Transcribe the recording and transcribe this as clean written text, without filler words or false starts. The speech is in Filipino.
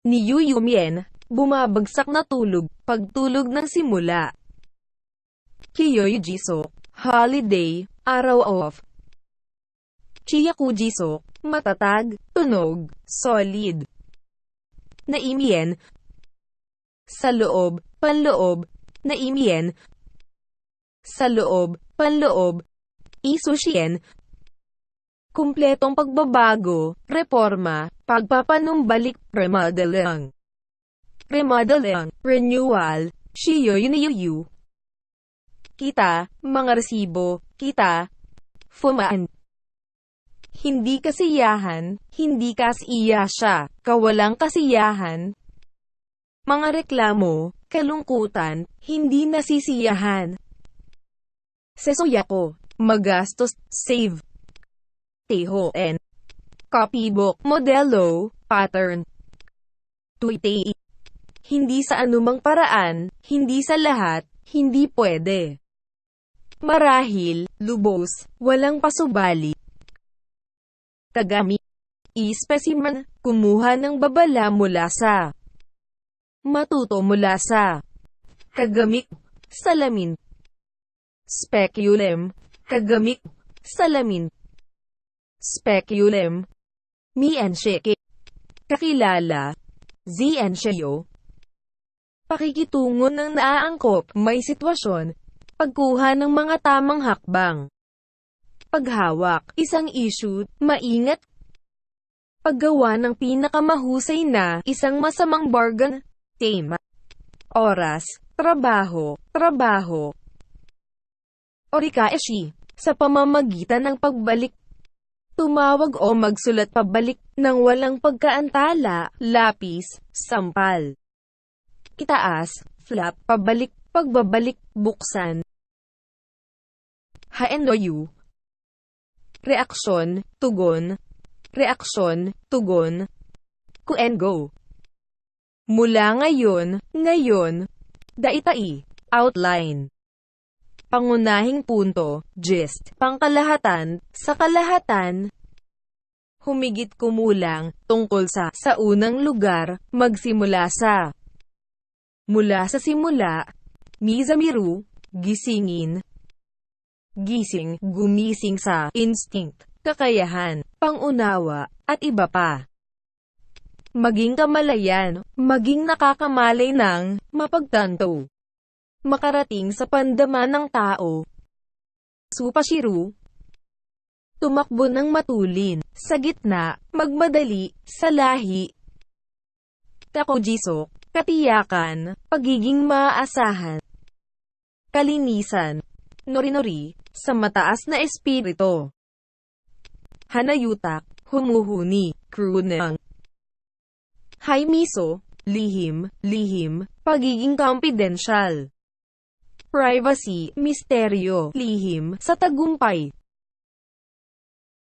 ni Mien, bumabagsak na tulog, pagtulog ng simula. Jiso, holiday, araw off. Jiso, matatag, tunog, solid. Naimien, sa loob, panloob. Naimien, sa loob, panloob. Isusien, kumpletong pagbabago, reforma, pagpapanumbalik, remodeling. Remodeling, renewal, niyu. Kita, mga resibo, kita, fumaan. Hindi kasiyahan, hindi kasiyasya, kawalang kasiyahan. Mga reklamo, kalungkutan, hindi nasisiyahan. Sesoyako, magastos, save. Teho and copybook, modelo, pattern. Tuitei. Hindi sa anumang paraan, hindi sa lahat, hindi pwede. Marahil, lubos, walang pasubali. Kagami. Specimen, kumuha ng babala mula sa. Matuto mula sa. Kagamik, salamin. Speculum, kagamik, salamin. Speculum. Me and shake. Kakilala. Z and shayo. Pakikitungo ng naaangkop, may sitwasyon. Pagkuha ng mga tamang hakbang. Paghawak, isang issue, maingat. Paggawa ng pinakamahusay na, isang masamang bargain. Tema. Oras, trabaho, trabaho. Orikaeshi, sa pamamagitan ng pagbalik. Tumawag o magsulat pabalik, nang walang pagkaantala, lapis, sampal. Itaas, flap, pabalik, pagbabalik, buksan. Haendoyu. Reaksyon, tugon. Reaksyon, tugon. Ku and go. Mula ngayon, daitai, outline. Pangunahing punto, gist, pangkalahatan, sa kalahatan. Humigit kumulang, tungkol sa unang lugar, magsimula sa. Mula sa simula, mizamiru, gisingin. Gising, gumising sa, instinct, kakayahan, pangunawa, at iba pa. Maging kamalayan, maging nakakamalay ng, mapagtanto. Makarating sa pandama ng tao. Supashiru. Tumakbo ng matulin, sa gitna, magmadali, sa lahi. Takojiso, katiyakan, pagiging maaasahan. Kalinisan. Nori-nori, sa mataas na espiritu. Hanayutak, humuhuni, krunang. Haimiso, lihim, pagiging confidential. Privacy, misteryo, lihim, sa tagumpay.